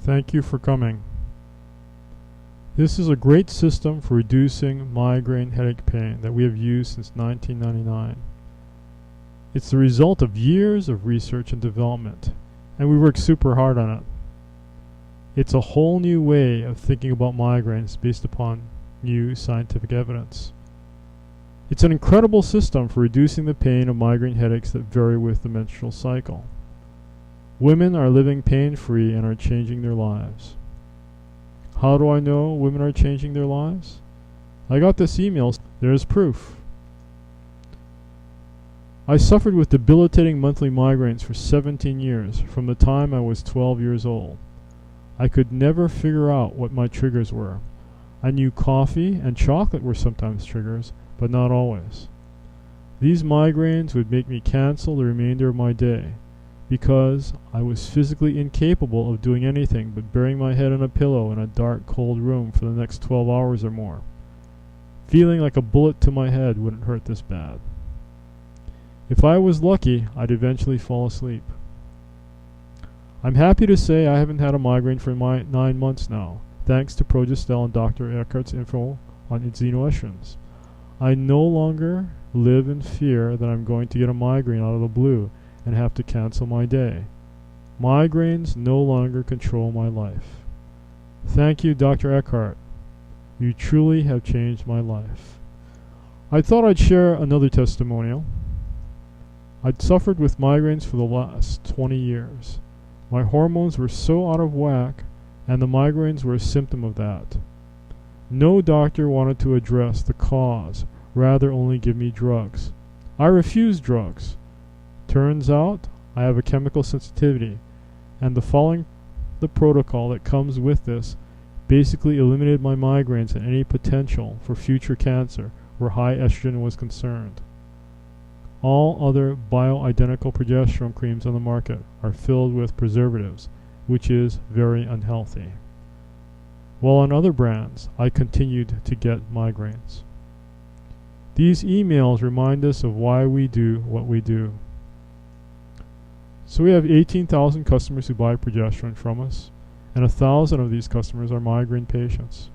Thank you for coming. This is a great system for reducing migraine headache pain that we have used since 1999. It's the result of years of research and development, and we worked super hard on it. It's a whole new way of thinking about migraines based upon new scientific evidence. It's an incredible system for reducing the pain of migraine headaches that vary with the menstrual cycle. Women are living pain-free and are changing their lives. How do I know women are changing their lives? I got this email. There's proof. I suffered with debilitating monthly migraines for 17 years, from the time I was 12 years old. I could never figure out what my triggers were. I knew coffee and chocolate were sometimes triggers, but not always. These migraines would make me cancel the remainder of my day, because I was physically incapable of doing anything but burying my head in a pillow in a dark, cold room for the next 12 hours or more. Feeling like a bullet to my head wouldn't hurt this bad. If I was lucky, I'd eventually fall asleep. I'm happy to say I haven't had a migraine for 9 months now, thanks to Progestel and Dr. Eckhart's info on xenoestrogens. I no longer live in fear that I'm going to get a migraine out of the blue and have to cancel my day. Migraines no longer control my life. Thank you, Dr. Eckhart. You truly have changed my life. I thought I'd share another testimonial. I'd suffered with migraines for the last 20 years. My hormones were so out of whack, and the migraines were a symptom of that. No doctor wanted to address the cause, rather only give me drugs. I refused drugs. Turns out I have a chemical sensitivity, and following the protocol that comes with this basically eliminated my migraines and any potential for future cancer where high estrogen was concerned. All other bioidentical progesterone creams on the market are filled with preservatives, which is very unhealthy. While on other brands, I continued to get migraines. These emails remind us of why we do what we do. So we have 18,000 customers who buy progesterone from us, and 1,000 of these customers are migraine patients.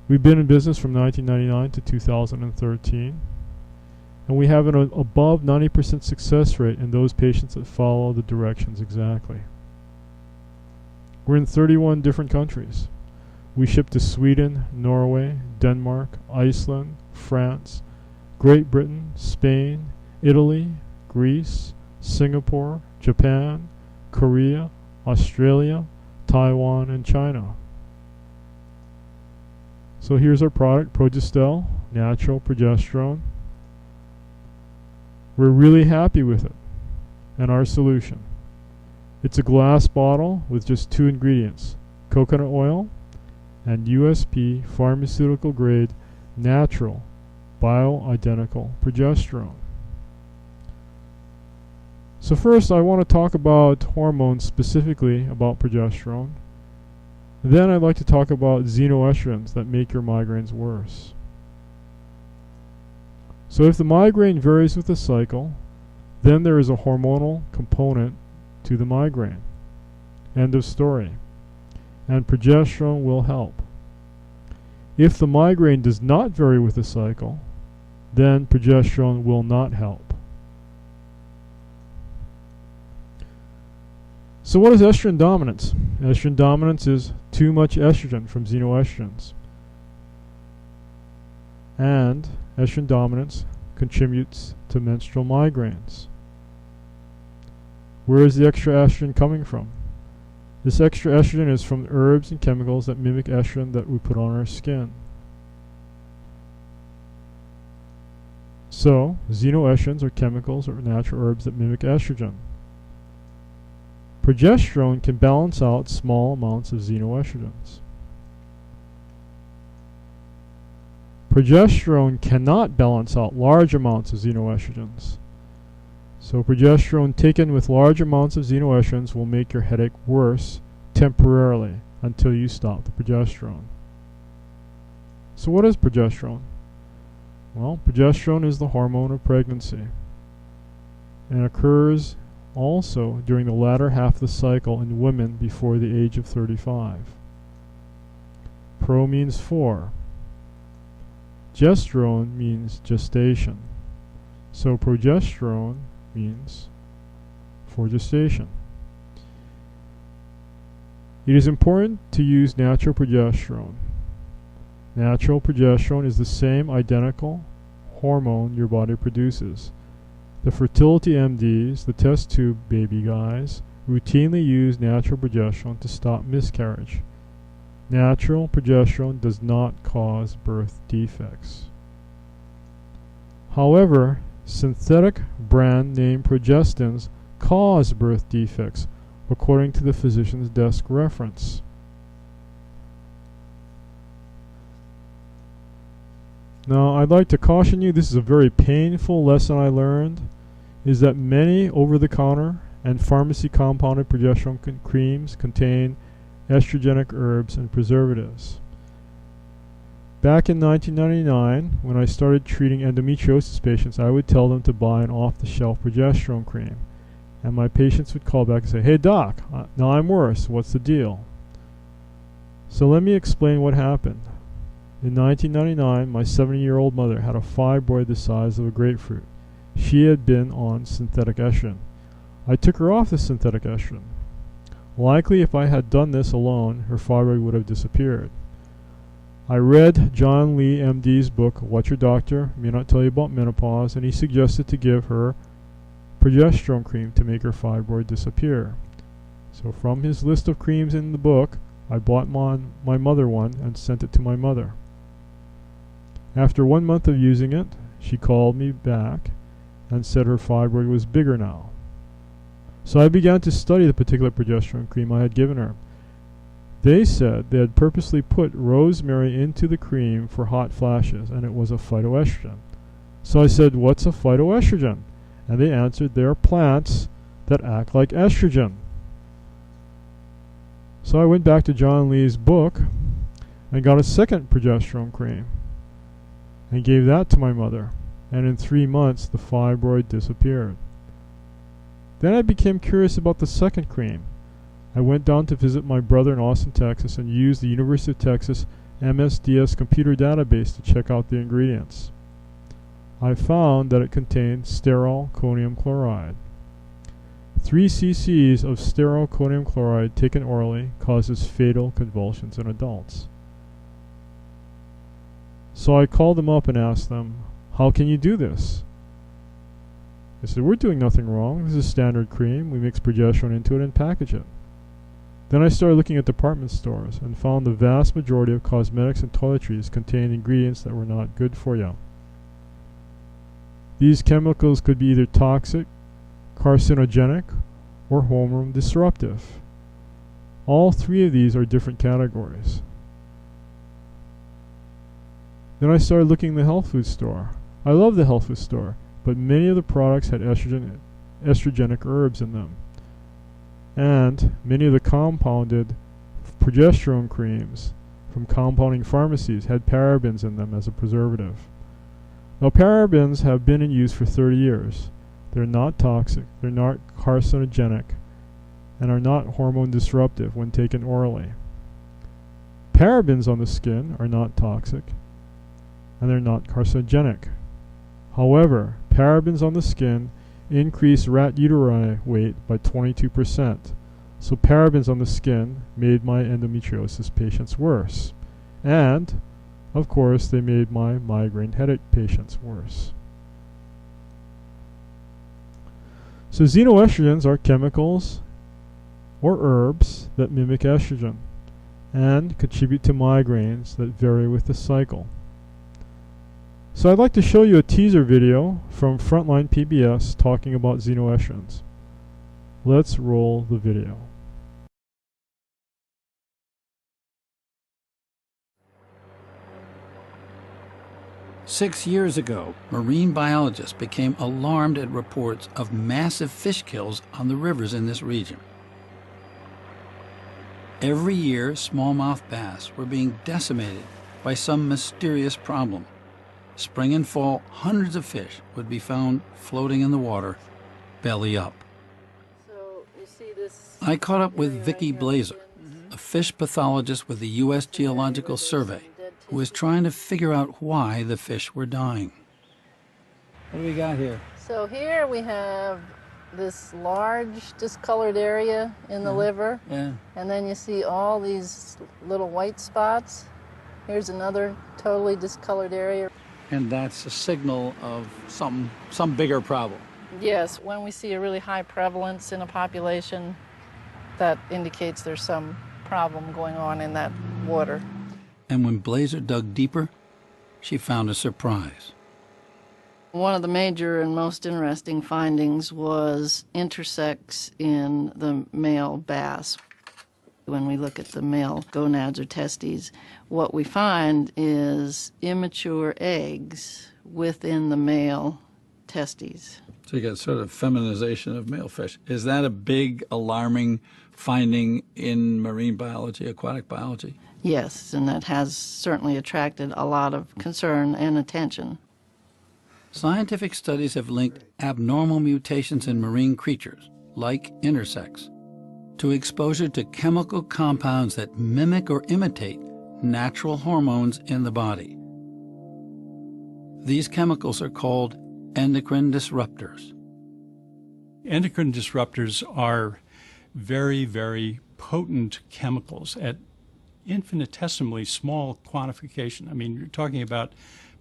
We've been in business from 1999 to 2013, and we have an above 90% success rate in those patients that follow the directions exactly. We're in 31 different countries. We ship to Sweden, Norway, Denmark, Iceland, France, Great Britain, Spain, Italy, Greece, Singapore, Japan, Korea, Australia, Taiwan, and China. So here's our product, Progestel, natural progesterone. We're really happy with it and our solution. It's a glass bottle with just 2 ingredients, coconut oil and USP pharmaceutical grade natural bioidentical progesterone. So first I want to talk about hormones, specifically about progesterone. Then I'd like to talk about xenoestrogens that make your migraines worse. So if the migraine varies with the cycle, then there is a hormonal component to the migraine. End of story. And progesterone will help. If the migraine does not vary with the cycle, then progesterone will not help. So what is estrogen dominance? Estrogen dominance is too much estrogen from xenoestrogens. And estrogen dominance contributes to menstrual migraines. Where is the extra estrogen coming from? This extra estrogen is from herbs and chemicals that mimic estrogen that we put on our skin. So, xenoestrogens are chemicals or natural herbs that mimic estrogen. Progesterone can balance out small amounts of xenoestrogens. Progesterone cannot balance out large amounts of xenoestrogens. So progesterone taken with large amounts of xenoestrogens will make your headache worse temporarily until you stop the progesterone. So what is progesterone? Well, progesterone is the hormone of pregnancy and occurs also during the latter half of the cycle in women before the age of 35. Pro means for. Gesterone means gestation. So progesterone means for gestation. It is important to use natural progesterone. Natural progesterone is the same identical hormone your body produces. The fertility MDs, the test tube baby guys, routinely use natural progesterone to stop miscarriage. Natural progesterone does not cause birth defects. However, synthetic brand name progestins cause birth defects, according to the physician's desk reference. Now, I'd like to caution you, this is a very painful lesson I learned, is that many over-the-counter and pharmacy compounded progesterone creams contain estrogenic herbs and preservatives. Back in 1999, when I started treating endometriosis patients, I would tell them to buy an off-the-shelf progesterone cream. And my patients would call back and say, "Hey doc, now I'm worse, what's the deal?" So let me explain what happened. In 1999, my 70-year-old mother had a fibroid the size of a grapefruit. She had been on synthetic estrogen. I took her off the synthetic estrogen. Likely, if I had done this alone, her fibroid would have disappeared. I read John Lee, MD's book, What Your Doctor May Not Tell You About Menopause, and he suggested to give her progesterone cream to make her fibroid disappear. So from his list of creams in the book, I bought my mother one and sent it to my mother. After 1 month of using it, she called me back and said her fibroid was bigger now. So I began to study the particular progesterone cream I had given her. They said they had purposely put rosemary into the cream for hot flashes, and it was a phytoestrogen. So I said, "What's a phytoestrogen?" And they answered, "They are plants that act like estrogen." So I went back to John Lee's book and got a second progesterone cream and gave that to my mother, and in 3 months the fibroid disappeared. Then I became curious about the second cream. I went down to visit my brother in Austin, Texas, and used the University of Texas MSDS computer database to check out the ingredients. I found that it contained stearyl conium chloride. 3 cc's of stearyl conium chloride taken orally causes fatal convulsions in adults. So I called them up and asked them, "How can you do this?" They said, "We're doing nothing wrong. This is standard cream. We mix progesterone into it and package it." Then I started looking at department stores and found the vast majority of cosmetics and toiletries contained ingredients that were not good for you. These chemicals could be either toxic, carcinogenic, or hormone disruptive. All 3 of these are different categories. Then I started looking in the health food store. I love the health food store, but many of the products had estrogenic herbs in them. And many of the compounded progesterone creams from compounding pharmacies had parabens in them as a preservative. Now, parabens have been in use for 30 years. They're not toxic, they're not carcinogenic, and are not hormone disruptive when taken orally. Parabens on the skin are not toxic, and they're not carcinogenic. However, parabens on the skin increase rat uteri weight by 22%. So parabens on the skin made my endometriosis patients worse. And, of course, they made my migraine headache patients worse. So xenoestrogens are chemicals or herbs that mimic estrogen and contribute to migraines that vary with the cycle. So I'd like to show you a teaser video from Frontline PBS talking about xenoestrogens. Let's roll the video. Six years ago, marine biologists became alarmed at reports of massive fish kills on the rivers in this region. Every year, smallmouth bass were being decimated by some mysterious problem. Spring and fall, hundreds of fish would be found floating in the water, belly up. I caught up with Vicki Blazer, a fish pathologist with the U.S. Geological Survey, who was trying to figure out why the fish were dying. What do we got here? So here we have this large discolored area in the liver, and then you see all these little white spots. Here's another totally discolored area. And that's a signal of some bigger problem. Yes, when we see a really high prevalence in a population, that indicates there's some problem going on in that water. And when Blazer dug deeper, she found a surprise. One of the major and most interesting findings was intersex in the male bass. When we look at the male gonads or testes, what we find is immature eggs within the male testes. So you got sort of feminization of male fish. Is that a big, alarming finding in marine biology, aquatic biology? Yes, and that has certainly attracted a lot of concern and attention. Scientific studies have linked abnormal mutations in marine creatures, like intersex, to exposure to chemical compounds that mimic or imitate natural hormones in the body. These chemicals are called endocrine disruptors. Endocrine disruptors are very, very potent chemicals at infinitesimally small quantification. I mean, you're talking about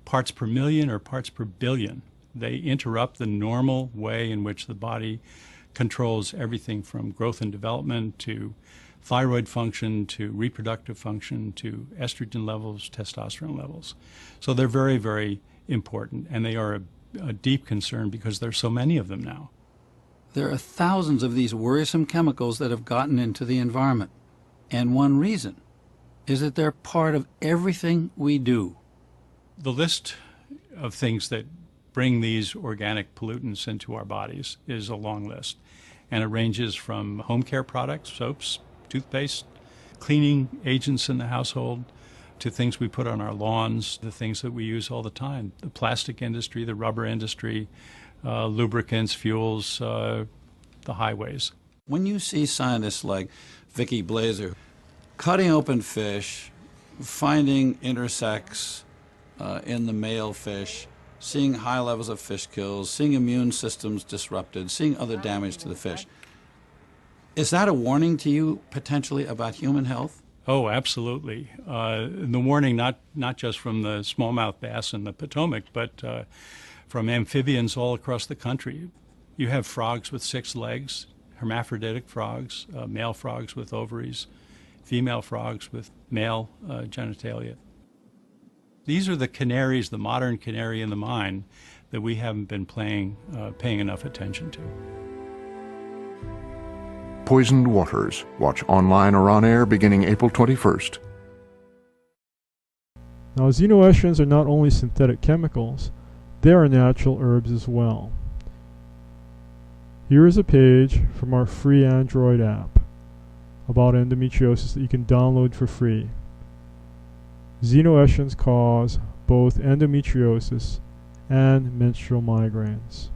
parts per million or parts per billion. They interrupt the normal way in which the body controls everything from growth and development to thyroid function to reproductive function to estrogen levels, testosterone levels. So they're very, very important, and they are a deep concern because there's so many of them now. There are thousands of these worrisome chemicals that have gotten into the environment. And one reason is that they're part of everything we do. The list of things that bring these organic pollutants into our bodies is a long list. And it ranges from home care products, soaps, toothpaste, cleaning agents in the household, to things we put on our lawns, the things that we use all the time, the plastic industry, the rubber industry, lubricants, fuels, the highways. When you see scientists like Vicki Blazer cutting open fish, finding intersex in the male fish, seeing high levels of fish kills, seeing immune systems disrupted, seeing other damage to the fish, is that a warning to you potentially about human health? Oh, absolutely. The warning not just from the smallmouth bass in the Potomac, but from amphibians all across the country. You have frogs with 6 legs, hermaphroditic frogs, male frogs with ovaries, female frogs with male genitalia. These are the canaries, the modern canary in the mine, that we haven't been paying enough attention to. Poisoned Waters. Watch online or on air beginning April 21st. Now, xenoestrogens are not only synthetic chemicals, they are natural herbs as well. Here is a page from our free Android app about endometriosis that you can download for free. Xenoestrogens cause both endometriosis and menstrual migraines.